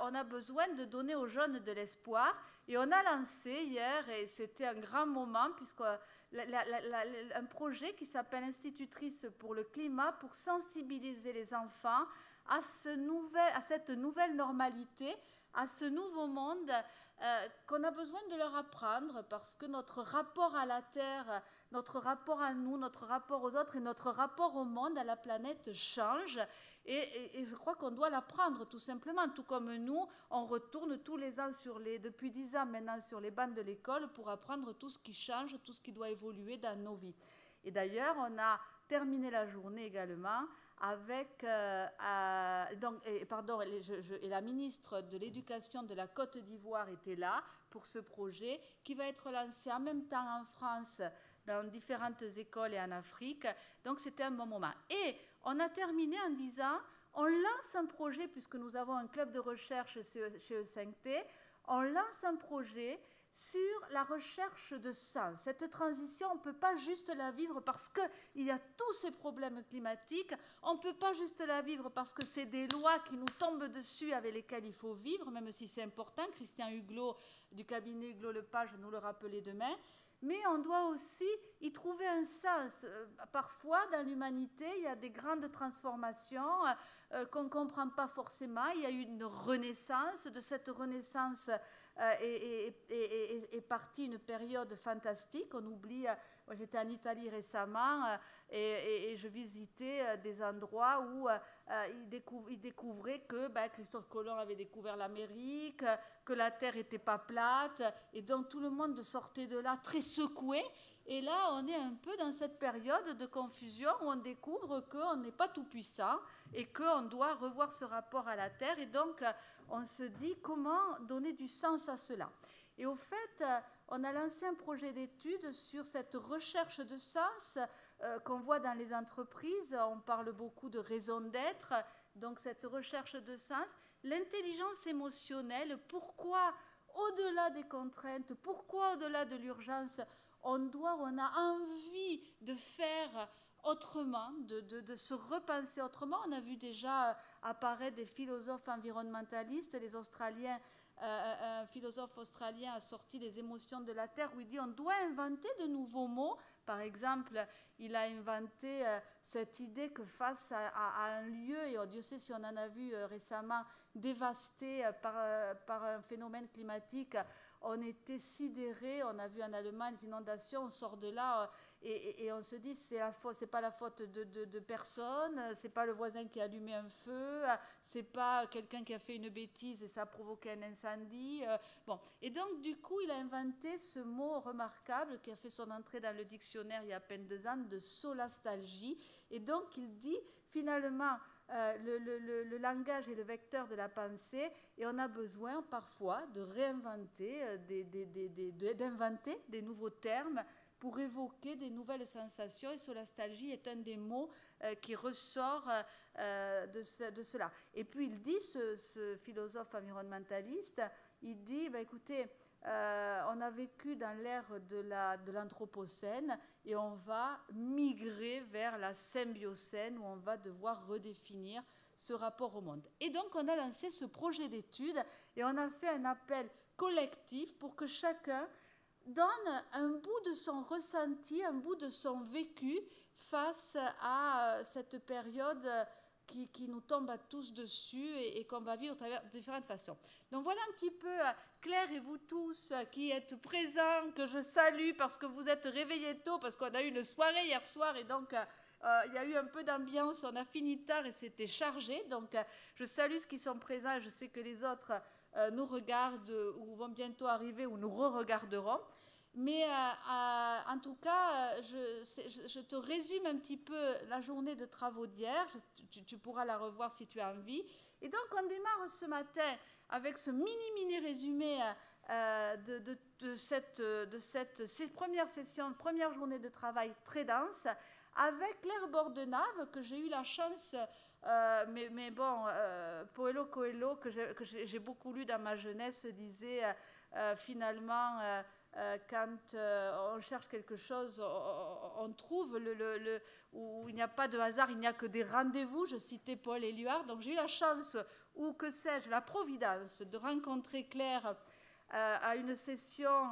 on a besoin de donner aux jeunes de l'espoir. Et on a lancé hier, et c'était un grand moment, un projet qui s'appelle Institutrices pour le climat, pour sensibiliser les enfants à cette nouvelle normalité, à ce nouveau monde qu'on a besoin de leur apprendre, parce que notre rapport à la Terre, notre rapport à nous, notre rapport aux autres et notre rapport au monde, à la planète change. Et je crois qu'on doit l'apprendre tout simplement, tout comme nous, on retourne tous les ans, depuis 10 ans maintenant, sur les bancs de l'école pour apprendre tout ce qui change, tout ce qui doit évoluer dans nos vies. Et d'ailleurs, on a terminé la journée également avec, et la ministre de l'Éducation de la Côte d'Ivoire était là pour ce projet qui va être lancé en même temps en France, dans différentes écoles et en Afrique. Donc c'était un bon moment. Et on a terminé en disant, on lance un projet, puisque nous avons un club de recherche chez E5T, on lance un projet sur la recherche de sens. Cette transition, on ne peut pas juste la vivre parce qu'il y a tous ces problèmes climatiques, on ne peut pas juste la vivre parce que c'est des lois qui nous tombent dessus avec lesquelles il faut vivre, même si c'est important. Christian Huglot du cabinet Huglot-Lepage nous le rappelait demain. Mais on doit aussi y trouver un sens. Parfois, dans l'humanité, il y a des grandes transformations qu'on ne comprend pas forcément. Il y a eu une renaissance. De cette renaissance est partie une période fantastique. On oublie, moi j'étais en Italie récemment et je visitais des endroits où ils découvraient que Christophe Colomb avait découvert l'Amérique, que la Terre n'était pas plate, et donc tout le monde sortait de là très secoué. Et là, on est un peu dans cette période de confusion où on découvre qu'on n'est pas tout puissant et qu'on doit revoir ce rapport à la Terre. Et donc, on se dit comment donner du sens à cela. Et au fait, on a lancé un projet d'étude sur cette recherche de sens qu'on voit dans les entreprises. On parle beaucoup de raison d'être, donc cette recherche de sens. L'intelligence émotionnelle, pourquoi au-delà des contraintes, pourquoi au-delà de l'urgence, on a envie de faire autrement, de se repenser autrement. On a vu déjà apparaître des philosophes environnementalistes, les Australiens. Un philosophe australien a sorti les émotions de la Terre où il dit on doit inventer de nouveaux mots. Par exemple, il a inventé cette idée que face à un lieu, et Dieu sait si on en a vu récemment, dévasté par un phénomène climatique, on était sidérés. On a vu en Allemagne les inondations, on sort de là et on se dit c'est pas la faute de personne, c'est pas le voisin qui a allumé un feu, c'est pas quelqu'un qui a fait une bêtise et ça a provoqué un incendie. Bon. Et donc du coup il a inventé ce mot remarquable qui a fait son entrée dans le dictionnaire il y a à peine 2 ans, de solastalgie. Et donc il dit finalement le langage est le vecteur de la pensée et on a besoin parfois de réinventer, d'inventer des nouveaux termes pour évoquer des nouvelles sensations. Et solastalgie est un des mots qui ressort de cela. Et puis il dit, ce philosophe environnementaliste, il dit, écoutez, on a vécu dans l'ère de l'Anthropocène et on va migrer vers la Symbiocène où on va devoir redéfinir ce rapport au monde. Et donc on a lancé ce projet d'étude et on a fait un appel collectif pour que chacun donne un bout de son ressenti, un bout de son vécu face à cette période qui nous tombe à tous dessus et qu'on va vivre de différentes façons. Donc voilà un petit peu, Claire et vous tous qui êtes présents, que je salue parce que vous êtes réveillés tôt, parce qu'on a eu une soirée hier soir et donc il y a eu un peu d'ambiance, on a fini tard et c'était chargé. Donc je salue ceux qui sont présents, je sais que les autres nous regardent ou vont bientôt arriver ou nous re-regarderont. Mais en tout cas, je te résume un petit peu la journée de travaux d'hier. Tu pourras la revoir si tu as envie. Et donc, on démarre ce matin avec ce mini résumé de cette première session, première journée de travail très dense, avec Claire Bordenave, que j'ai eu la chance, mais bon, Paulo Coelho, que j'ai beaucoup lu dans ma jeunesse, disait finalement... quand on cherche quelque chose, on trouve où il n'y a pas de hasard, il n'y a que des rendez-vous. Je citais Paul Éluard. Donc j'ai eu la chance ou que sais-je, la providence de rencontrer Claire à une session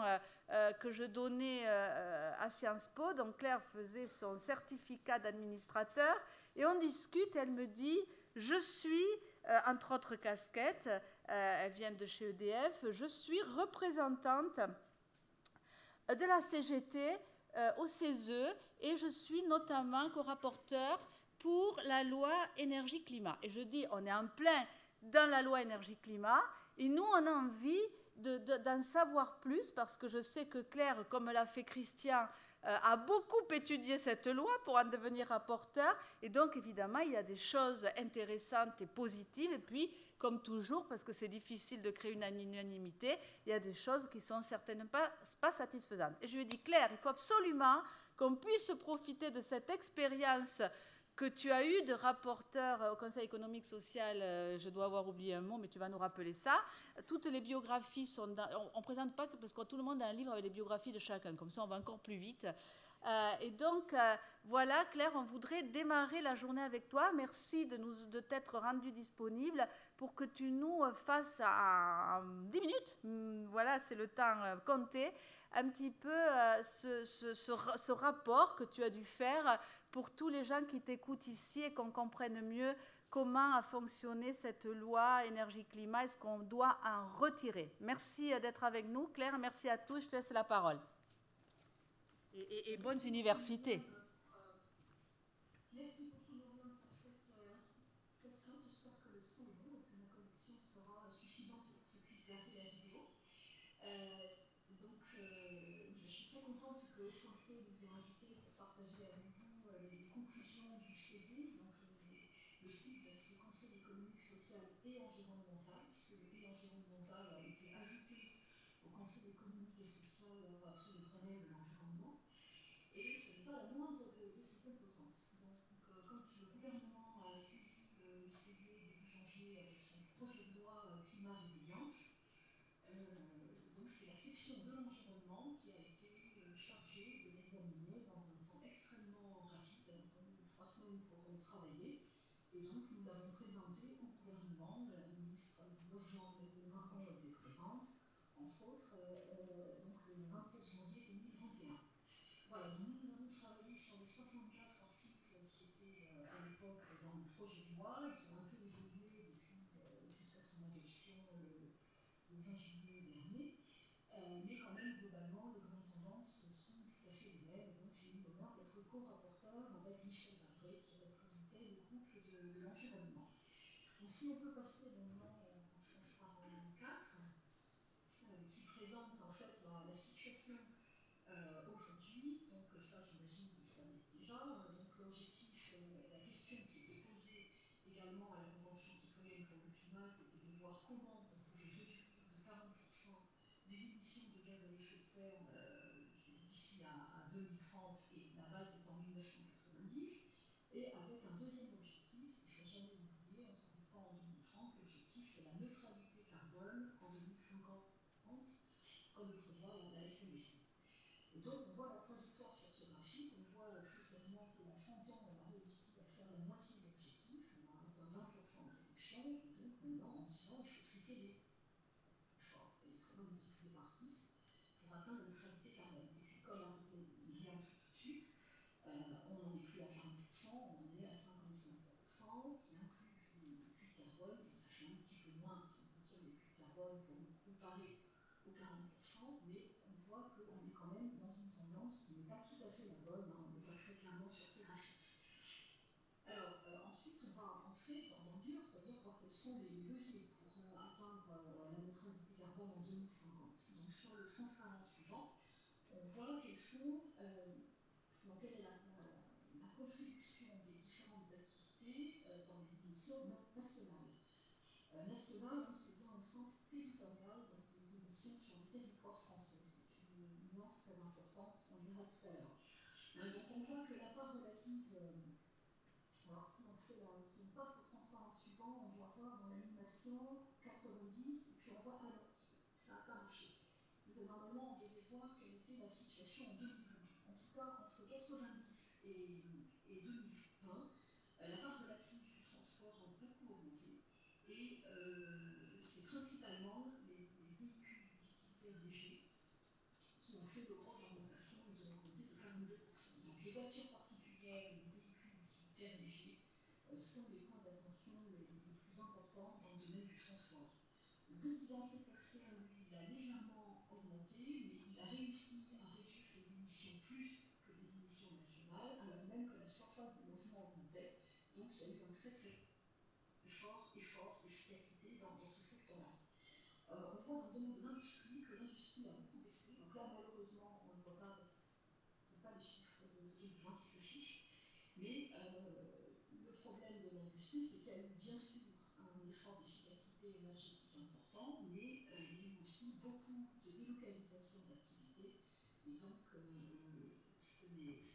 que je donnais à Sciences Po. Donc Claire faisait son certificat d'administrateur et on discute, elle me dit, je suis, entre autres casquettes, elle vient de chez EDF, je suis représentante de la CGT au CESE et je suis notamment co-rapporteur pour la loi énergie-climat. Et je dis, on est en plein dans la loi énergie-climat et nous, on a envie d'en savoir plus parce que je sais que Claire, comme l'a fait Christian, a beaucoup étudié cette loi pour en devenir rapporteur. Et donc, évidemment, il y a des choses intéressantes et positives. Et puis, comme toujours, parce que c'est difficile de créer une unanimité, il y a des choses qui sont certainement pas satisfaisantes. Et je lui ai dit, Claire, il faut absolument qu'on puisse profiter de cette expérience que tu as eu de rapporteur au Conseil économique social, je dois avoir oublié un mot, mais tu vas nous rappeler ça. Toutes les biographies sont dans, on ne présente pas parce que tout le monde a un livre avec les biographies de chacun, comme ça on va encore plus vite. Et donc, voilà, Claire, on voudrait démarrer la journée avec toi. Merci de t'être rendue disponible pour que tu nous fasses en 10 minutes, voilà, c'est le temps compté, un petit peu ce rapport que tu as dû faire pour tous les gens qui t'écoutent ici et qu'on comprenne mieux comment a fonctionné cette loi énergie-climat et ce qu'on doit en retirer. Merci d'être avec nous, Claire. Merci à tous. Je te laisse la parole. Et bonnes universités. Merci beaucoup, Lauriane, pour cette question. J'espère que le son est bon et que ma connexion sera suffisante pour que je puisse garder la vidéo. Je suis très contente que Santé nous ait invités pour partager avec vous les conclusions du CESE. Donc, le CID, c'est le Conseil économique, social et environnemental, puisque le et environnemental a été ajouté au Conseil économique et social après le Grenelle de l'environnement. Et ce n'est pas la moindre de ses composantes. Donc, quand le gouvernement a saisi le CESE début janvier avec son projet de loi climat résilience, donc c'est la section de l'environnement qui a été chargée de l'examiner dans un temps extrêmement rapide. On a eu 3 semaines pour y travailler. Et donc nous l'avons présenté au gouvernement. La ministre du Logement, Emmanuelle Macron, était présente, entre autres, donc le 27 janvier 2021. Voilà, donc nous avons travaillé sur les 64 articles qui étaient à l'époque dans le projet de loi. Ils ont un peu évolué depuis jusqu'à son adoption le 20 juillet dernier. Mais quand même, globalement, les grandes tendances sont tout à fait les mêmes. Donc j'ai eu l'honneur d'être co-rapporteur avec Michel Bavré qui représentait le groupe de l'environnement. Donc si on peut passer maintenant au transparent 4, qui présente en fait la situation aujourd'hui. Donc ça, j'imagine que vous le savez déjà. Donc l'objectif, la question qui était posée également à la Convention citoyenne pour le climat, c'était de voir comment on pouvait réduire de 40% les émissions de gaz à effet de serre d'ici à 2030, et la base étant 1990, et avec un deuxième objectif, il ne faut jamais l'oublier, on ne s'arrête pas en 2030, l'objectif c'est la neutralité carbone en 2050, comme le prévoit la SNDC. Et donc on voit la trajectoire sur ce graphique, on voit très clairement qu'en 30 ans, on a réussi à faire la moitié de l'objectif, on a atteint 20% de réduction, et donc maintenant on se dit, il faut tripler l'effort, et il faudra multiplier par 6 pour atteindre la neutralité carbone. Et puis comme arrêter les rien tout de suite, on n'en est plus à 40%, on en est à 55%, qui inclut les puits de carbone, donc ça fait un petit peu moins si on retire les puits de carbone pour nous comparer aux 40%, mais on voit qu'on est quand même dans une tendance qui n'est pas tout à fait la bonne, hein, on le voit très clairement sur ce graphique. Alors, ensuite, on va entrer dans le dur, c'est-à-dire voir quels sont les leviers pour atteindre la neutralité carbone en 2050. Donc, sur le transparent suivant, on voit quelles sont, donc, quelle est la contribution des différentes activités dans les émissions nationales. Nationale, c'est bien au sens territorial, donc les émissions sur le territoire français. C'est une nuance très importante, on le verra tout à l'heure. Donc on voit que la part relative, alors si on passe au transparent suivant, on doit voir dans l'animation 90, et puis on voit, ah non, ça n'a pas marché. Parce que normalement, on devait voir quelle était la situation en 2020. En tout cas, entre 90 et 2020, la part relative du transport a beaucoup augmenté. Et c'est principalement les véhicules d'utilité légers qui ont fait l'augmentation, ils ont augmenté de 42%. Donc les voitures particulières, les véhicules utilitaires légers sont les points d'attention les plus importants dans le domaine du transport. Le président Sebastian, lui, il a légèrement augmenté, mais il a réussi à réduire ses émissions plus que les émissions nationales, alors même que la surface de logement augmentait. Donc il y a eu un très très fort effort d'efficacité dans ce secteur-là. On voit dans le domaine de l'industrie que l'industrie a beaucoup baissé. Donc là, malheureusement, on ne voit pas, pas les chiffres de 2020 qui s'affichent. Mais le problème de l'industrie, c'est qu'il y a eu bien sûr un effort d'efficacité énergétique important, mais il y a eu aussi beaucoup de délocalisation d'activités. Et donc, ce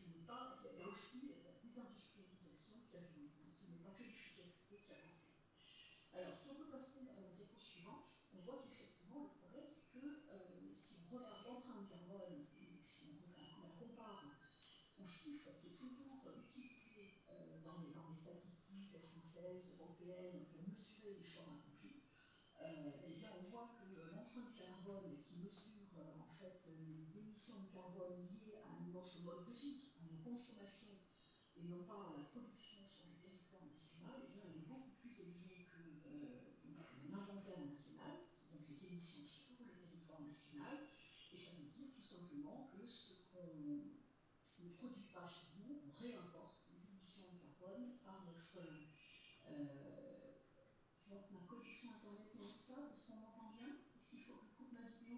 n'est pas. Il y a aussi la désindustrialisation qui a joué. Ce n'est pas que l'efficacité qui a porté. Alors, si on peut passer à la diapo suivante, on voit qu'effectivement, le problème, c'est que si on regarde l'empreinte carbone et si on la compare au chiffre qui est toujours utilisé dans les statistiques françaises, européennes, pour mesurer l'effort accompli, eh bien, on voit que l'empreinte carbone qui mesure en fait les émissions de carbone liées à notre mode de vie, à nos consommations, et non pas à la production sur le territoire national, eh bien, elle est beaucoup plus élevée que l'inventaire national, donc les émissions sur le territoire national, et ça veut dire tout simplement que ce qu'on ne produit pas chez nous, on réimporte les émissions de carbone par notre... je vois que ma connexion internet est instable, est-ce qu'on m'entend bien? Est-ce qu'il faut que je coupe ma vidéo?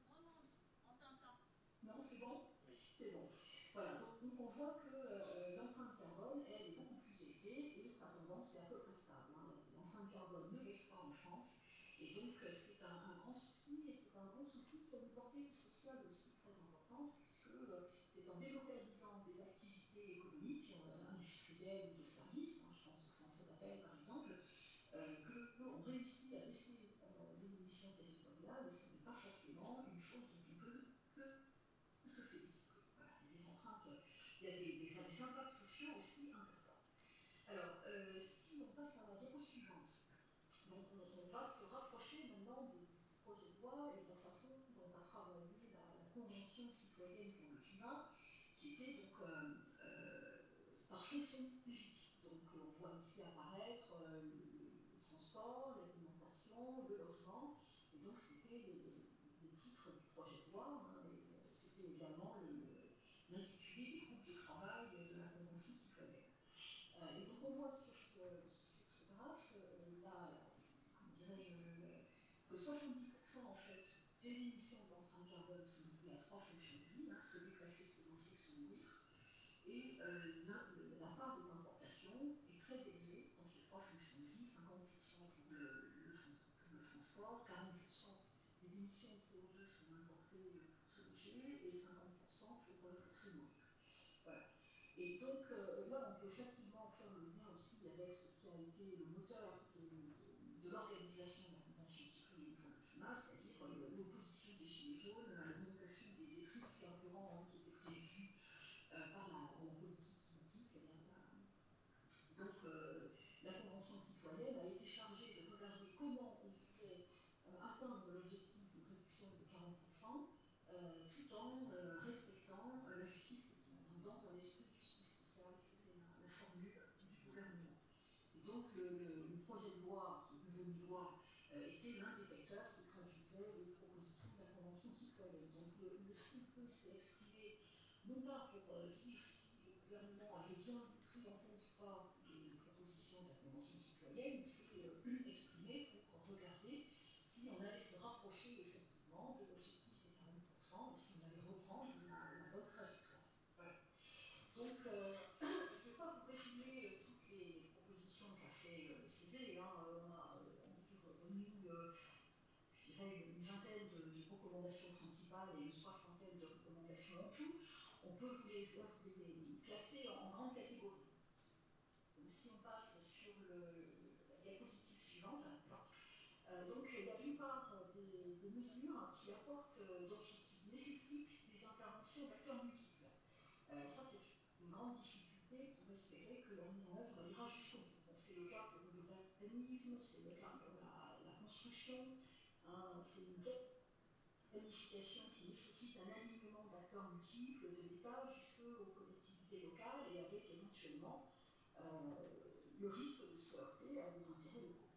Non, on t'entend. Non, c'est bon? Oui. C'est bon. Voilà, donc on voit que l'empreinte carbone, elle, est beaucoup plus élevée et sa tendance est à peu près stable. Hein. L'empreinte carbone ne baisse pas en France, et donc c'est un grand souci, et c'est un bon souci qui a une portée sociale aussi très importante, puisque c'est en délocalisant des activités économiques, industrielles ou de services, hein, je pense au centre d'appel par exemple, qu'on réussit à baisser les émissions territoriales, et ce n'est pas forcément une chose dont on peut se féliciter. Voilà, il y a des empreintes, il y a des impacts sociaux aussi importants. Alors, si on passe à la diapo suivante, donc on va se rapprocher maintenant du projet de loi et de la façon dont a travaillé la Convention citoyenne pour le climat, qui était donc par fonction de vie. Donc on voit ici apparaître le transport, l'alimentation, le logement, et donc c'était les titres du projet de loi, hein, et c'était également l'intitulé des groupes de travail de la Convention citoyenne. Et donc on voit sur ce graphe, là, comment dirais-je, que 70% en fait des émissions de l'empreinte carbone sont liées à trois fonctions de vie, hein, se déplacer, se lancer, se nourrir. Et la part des importations est très élevée dans ces trois fonctions de vie, 50% pour le transport, 40% des émissions de CO2 sont importées pour se loger et 50% pour se nourrir. Voilà. Et donc là, on peut facilement faire le lien aussi avec ce qui a été le moteur de l'organisation de la Convention citoyenne pour le climat, c'est-à-dire l'opposition des Gilets jaunes, l'augmentation des prix du carburant qui était prévue par la politique climatique. Donc la Convention citoyenne a été chargée de regarder comment on pouvait atteindre l'objectif de réduction de 40% tout en respectant la justice sociale. Donc, dans un esprit de justice sociale, c'était la formule du gouvernement. Et donc le projet de loi qui est devenu loi était l'un des vecteurs qui traduisait les propositions de la Convention citoyenne. Donc le CICE s'est exprimé non pas pour dire si le gouvernement avait bien pris en compte ou pas les propositions de la Convention citoyenne, il s'est exprimé pour regarder si on allait se rapprocher effectivement de l'objectif des 40% et si on allait reprendre la bonne trajectoire. Voilà. Donc, je ne vais pas vous résumer toutes les propositions qu'a fait le CESE. Hein. On a remis, je dirais, une vingtaine de recommandations principales et une soixantaine de recommandations en tout. On peut vous les classer en grandes catégories. Donc, si on passe sur la diapositive suivante, donc il y a d'une part des mesures qui apportent, qui nécessitent des interventions d'acteurs multiples. Ça, c'est une grande difficulté pour espérer que leur mise en œuvre ira jusqu'au bout. C'est le cas pour le l'urbanisme, c'est le cas pour la construction, hein, c'est une planification qui nécessite un alignement d'acteurs multiples, de l'État jusqu'aux collectivités locales et avec éventuellement le risque de se heurter à des intérêts locaux.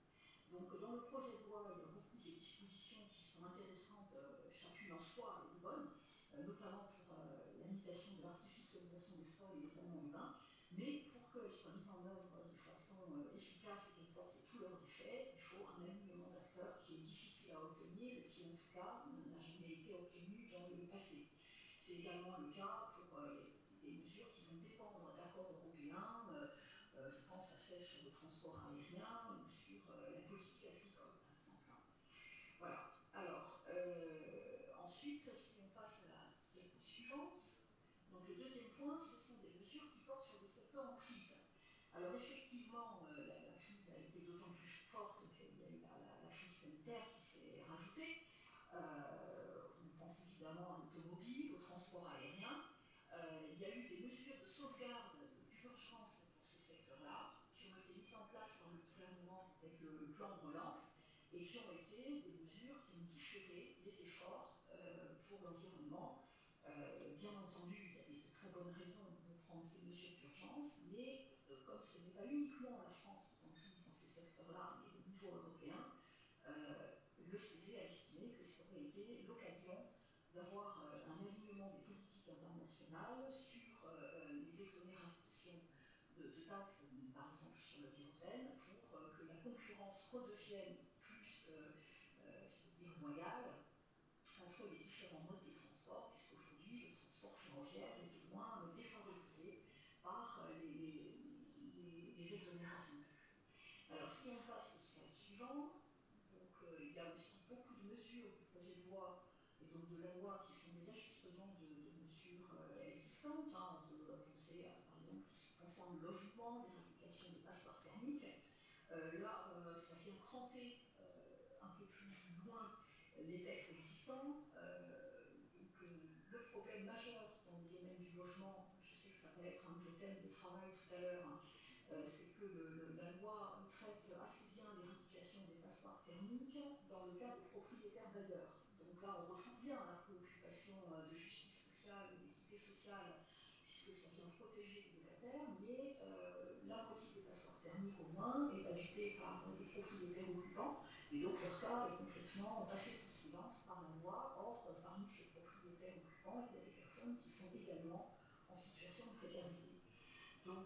Donc dans le projet de loi, il y a beaucoup de dispositions qui sont intéressantes, chacune en soi est bonne, notamment pour la limitation de l'artificialisation des sols et notamment urbains, mais pour qu'elles soient mises en œuvre de façon efficace et qu'elles portent tous leurs effets, il faut un alignement d'acteurs qui est difficile à obtenir et qui en tout cas n'a jamais été obtenu dans le passé. C'est également le cas pour des mesures qui vont dépendre d'accords européens, je pense à celles sur le transport aérien ou sur la politique agricole, par exemple. Voilà. Alors, ensuite, si on passe à la diapo suivante, donc le deuxième point, ce sont des mesures qui portent sur des secteurs en crise. Alors effectivement, la crise a été d'autant plus forte qu'il y a eu la crise sanitaire qui s'est rajoutée. On pense évidemment à l'automobile, au transport aérien. Il y a eu des mesures de sauvegarde d'urgence pour ces secteurs-là, qui ont été mises en place par le gouvernement avec le plan de relance, et qui ont été des mesures qui ont différé les efforts pour l'environnement. Bien entendu, il y a des très bonnes raisons de prendre ces mesures d'urgence, mais comme ce n'est pas uniquement la France qui est en crise dans ces secteurs-là, mais au niveau européen, le CESE a estimé que ça aurait été l'occasion d'avoir un alignement des politiques internationales sur les exonérations de taxes, par exemple sur le kérosène, pour que la concurrence redevienne plus, je veux dire, loyale entre les différents modes de transport, puisqu'aujourd'hui, le transport ferroviaire est de loin défavorisé par les exonérations de taxes. Alors, si on passe au slide suivant, donc, il y a aussi beaucoup de mesures du projet de loi et donc de la loi qui sont des ajustements de mesures existantes. Hein. On peut penser à, par exemple, tout ce qui concerne le logement, l'éradication des passoires thermiques. Là, ça vient cranter un peu plus loin les textes existants. Donc, le problème majeur dans le domaine du logement, je sais que ça va être un de vos thèmes de travail tout à l'heure, hein, c'est que la loi traite assez bien l'éradication des passoires thermiques dans le cas des propriétaires bailleurs. Donc là, on retrouve bien la préoccupation de justice sociale et d'équité sociale, puisque ça vient protéger les locataires, mais la moitié des passoires thermiques au moins est habitée par des propriétaires occupants, et donc leur cas est complètement passé sous silence par la loi. Or, parmi ces propriétaires occupants, il y a des personnes qui sont également en situation de précarité. Donc,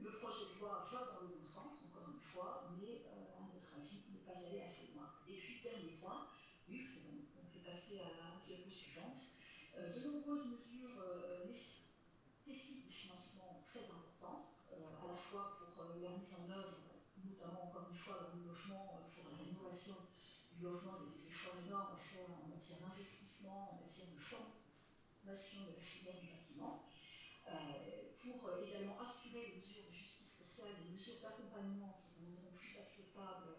le projet de loi va dans le bon sens, encore une fois, mais à notre avis, il n'est pas allé assez loin. Et puis, dernier point, oui, c'est bon, on peut passer à la diapo suivante. De nombreuses mesures nécessitent des financements très importants, à la fois pour leur mise en œuvre, notamment, encore une fois, dans le logement, pour la rénovation du logement, il y a des efforts énormes à faire en matière d'investissement, en matière de formation de la filière du bâtiment. Pour également assurer les mesures de justice sociale, les mesures d'accompagnement qui rendront plus acceptables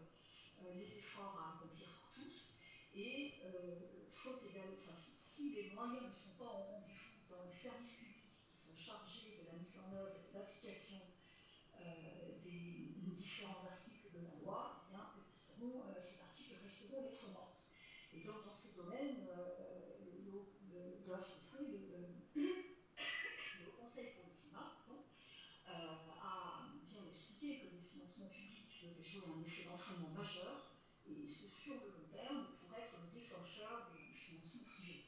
les efforts à accomplir pour tous. Et faut également, si les moyens ne sont pas au rendez-vous dans les services publics qui sont chargés de la mise en œuvre et de l'application des différents articles de la loi, eh bien, ces articles resteront lettres mortes. Et donc, dans ces domaines, l'OHCC, le Conseil pour le climat, a bien expliqué que les financements publics devaient jouer un effet d'entraînement majeur, et ce sur le long terme pour être le déclencheur des financements privés.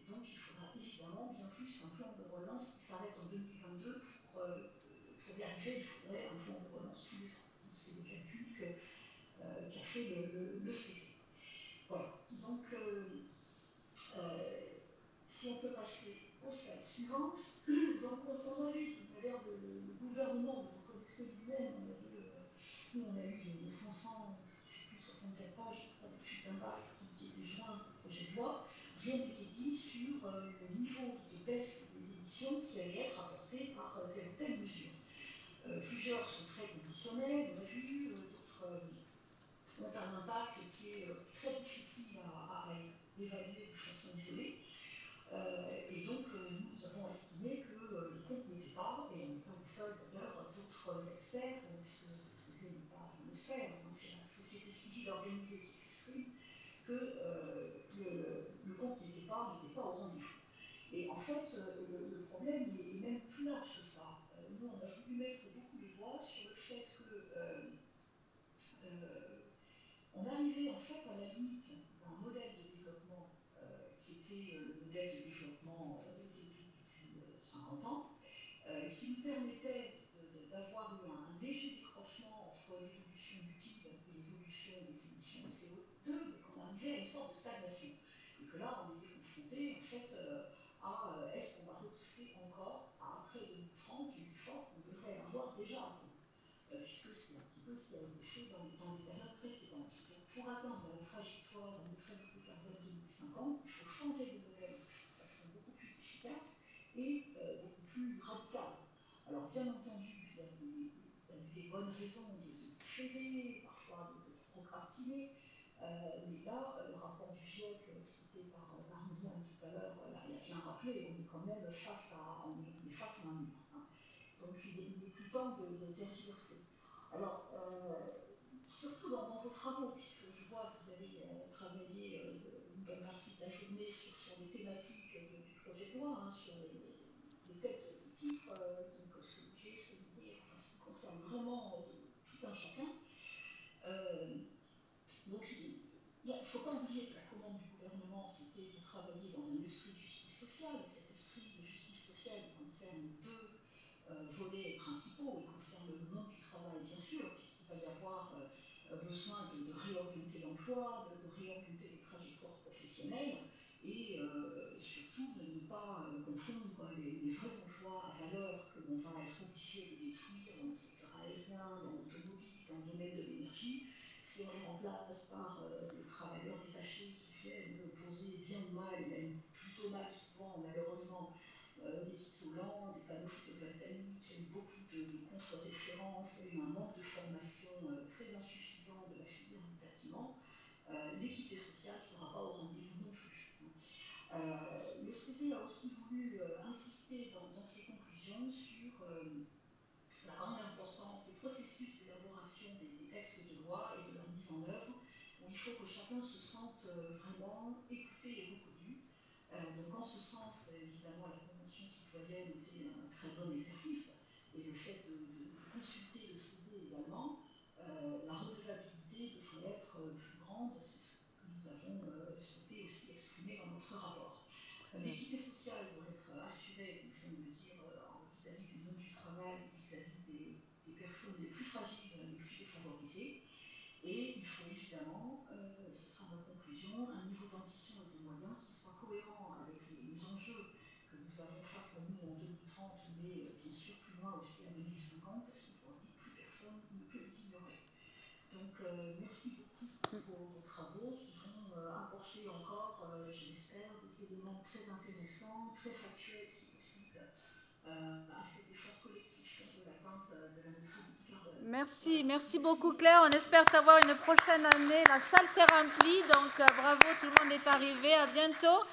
Et donc il faudra évidemment bien plus qu'un plan de relance qui s'arrête en 2022 pour y arriver, il faudrait un plan de relance tous les ans. C'est le calcul qu'a fait le CESE. Voilà. Donc, si on peut passer au slide suivant, donc on a vu, d'ailleurs, le gouvernement, vous connaissez lui-même, nous on a eu les 500, je ne sais plus, 64 pages d'études d'impact qui étaient jointes au projet de loi, rien n'était dit sur le niveau de baisse des émissions qui allait être apporté par telle ou telle mesure. Plusieurs sont très conditionnels, on l'a vu, d'autres ont un impact qui est très difficile à évaluer de façon isolée. Et donc, nous avons estimé que les comptes n'étaient pas, et on n'est pas les seuls d'ailleurs, d'autres d'autres experts, ce n'est pas un expert, c'est la société civile organisée qui s'exprime, que le compte n'était pas au rendez-vous. Et en fait, le problème est même plus large que ça. Nous, on a voulu mettre beaucoup les voix sur le fait que on arrivait en fait à la limite d'un modèle de développement qui était le modèle de développement depuis 50 ans, qui nous permettait d'avoir eu un léger décrochement entre l'évolution du PIB et l'évolution des émissions de CO2, mais qu'on arrivait à une sorte de stagnation. Et que là, on était confronté en fait à est-ce qu'on va repousser encore à après 2030 les efforts qu'on devrait avoir déjà atteints, puisque c'est un petit peu ce qui a été fait dans les périodes précédentes. Donc, pour atteindre la trajectoire de neutralité carbone 2050, il faut changer de modèle de façon beaucoup plus efficace et beaucoup plus radicale. Alors, bien entendu, il y a des bonnes raisons de différer, parfois de procrastiner, mais là, le rapport du GIEC, cité par Myriam tout à l'heure, l'a bien rappelé, on est quand même face à un mur. Hein. Donc, il est plus temps de tergiverser. Alors, surtout dans vos travaux, puisque je vois que vous avez travaillé une bonne partie de la journée sur les thématiques du projet de loi, hein, sur les têtes de titres, donc ce que j'ai souligné, enfin, ce qui concerne vraiment tout un chacun. Donc, il ne faut pas oublier que la commande du gouvernement, c'était de travailler dans un esprit de justice sociale, et cet esprit de justice sociale concerne deux volets principaux. Il concerne le monde du travail, bien sûr, puisqu'il va y avoir besoin de réorienter l'emploi, de réorienter les trajectoires professionnelles, et surtout de ne pas confondre les vrais emplois à valeur que l'on va être obligé de détruire dans le secteur aérien, dans l'automobile, dans le domaine de l'énergie, si on les remplace par des travailleurs détachés qui viennent poser bien ou mal, et même plutôt mal souvent, malheureusement, des isolants, des panneaux photovoltaïques, il y a eu beaucoup de contre-références, il y a eu un manque de formation très insuffisant de la filière du bâtiment. L'équité sociale ne sera pas au rendez-vous non plus. Le CV a aussi voulu insister dans ses conclusions sur la grande importance des processus d'élaboration des textes de loi et de leur mise en œuvre, où il faut que chacun se sente vraiment écouté et reconnu. Donc en ce sens, évidemment, la Convention citoyenne était un très bon exercice, et le fait de consulter le CESE également, la redevabilité devrait être plus grande, c'est ce que nous avons souhaité aussi exprimer dans notre rapport. L'équité sociale doit être assurée, comme je viens de le dire, vis-à-vis du monde du travail, vis-à-vis des personnes les plus fragiles, les plus défavorisées. Et il faut évidemment, ce sera ma conclusion, un niveau d'ambition et de moyens qui soit cohérent avec les enjeux que nous avons face à nous en 2030, mais bien sûr plus loin aussi à 2050, parce qu'aujourd'hui plus personne ne peut les ignorer. Donc merci beaucoup pour vos travaux qui vont apporter encore, je l'espère, des éléments très intéressants, très factuels si possible, à cet effort collectif de l'atteinte de la neutralité carbone. Merci beaucoup Claire. On espère t'avoir une prochaine année. La salle s'est remplie, donc bravo, tout le monde est arrivé. À bientôt.